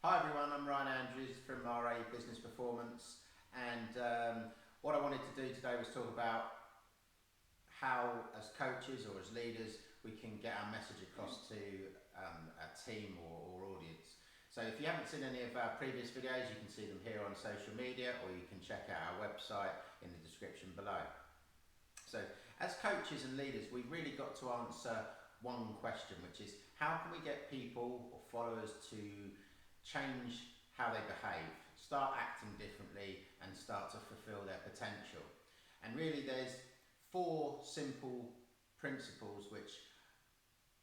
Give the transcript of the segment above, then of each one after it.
Hi everyone, I'm Ryan Andrews from RA Business Performance, and what I wanted to do today was talk about how as coaches or as leaders we can get our message across to a team or audience. So if you haven't seen any of our previous videos, you can see them here on social media, or you can check out our website in the description below. So as coaches and leaders, we've really got to answer one question, which is how can we get people or followers to change how they behave, start acting differently, and start to fulfill their potential. And really there's four simple principles which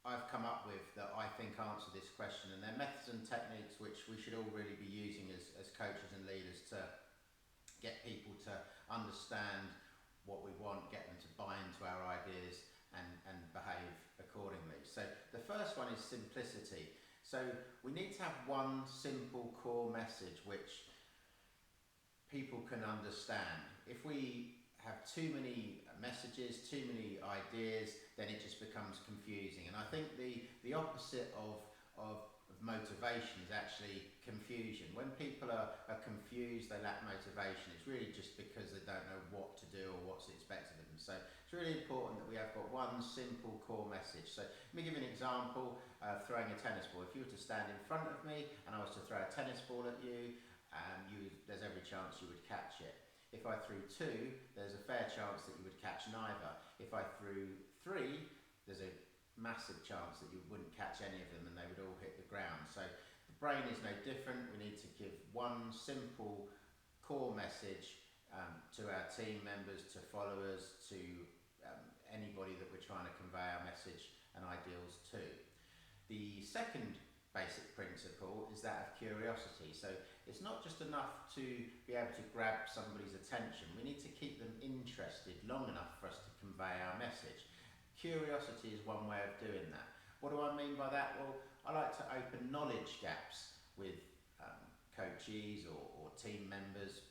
I've come up with that I think answer this question, and they're methods and techniques which we should all really be using as coaches and leaders to get people to understand what we want, get them to buy into our ideas and behave accordingly. So the first one is simplicity. So we need to have one simple core message which people can understand. If we have too many messages, too many ideas, then it just becomes confusing. And I think the opposite of motivation is actually confusion. When people are confused, they lack motivation, it's really just because they don't know what to do or what's expected of them. So it's really important that we have got one simple core message. So let me give you an example of throwing a tennis ball. If you were to stand in front of me and I was to throw a tennis ball at you, there's every chance you would catch it. If I threw two, there's a fair chance that you would catch neither. If I threw three, there's a massive chance that you wouldn't catch any of them and they would all hit the ground. So the brain is no different. We need to give one simple core message to our team members, to followers, to anybody that we're trying to convey our message and ideals to. The second basic principle is that of curiosity. So it's not just enough to be able to grab somebody's attention. We need to keep them interested long enough for us to convey our message. Curiosity is one way of doing that. What do I mean by that? Well, I like to open knowledge gaps with coachees or team members,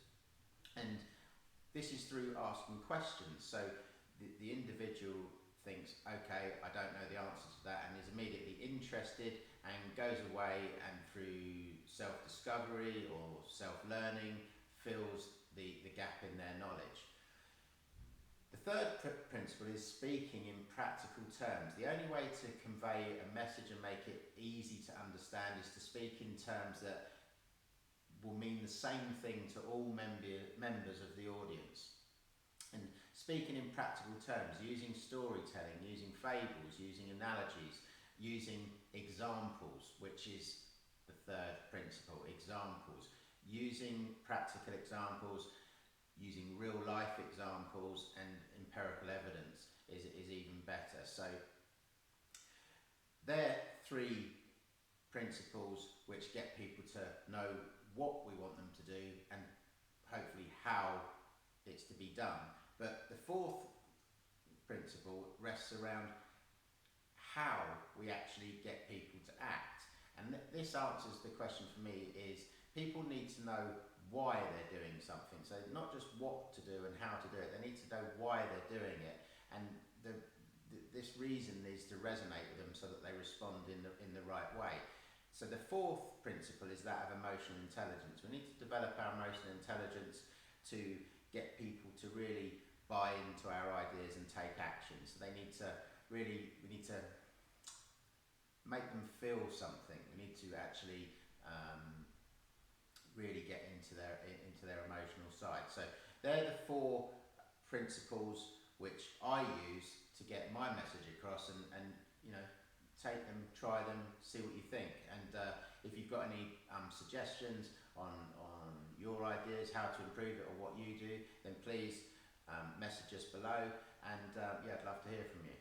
and this is through asking questions. So the individual thinks, okay, I don't know the answer to that, and is immediately interested and goes away and through self-discovery or self-learning fills the gap in their knowledge. The third principle is speaking in practical terms. The only way to convey a message and make it easy to understand is to speak in terms that will mean the same thing to all members of the audience. And speaking in practical terms, using storytelling, using fables, using analogies, using examples, which is the third principle, examples. Using practical examples, using real life examples and empirical evidence is even better. So they're three principles which get people to know what we want them to do and hopefully how it's to be done. But the fourth principle rests around how we actually get people to act. And this answers the question for me is people need to know why they're doing something. So not just what to do and how to do it, they need to know why they're doing it. And this reason needs to resonate with them so that they respond in the right way. So the fourth principle is that of emotional intelligence. We need to develop our emotional intelligence to get people to really buy into our ideas and take action. So we need to make them feel something. We need to actually really get into their emotional side. So they're the four principles which I use to get my message across, and you know, take them, try them, see what you think. And if you've got any suggestions on your ideas, how to improve it or what you do, then please message us below, and yeah, I'd love to hear from you.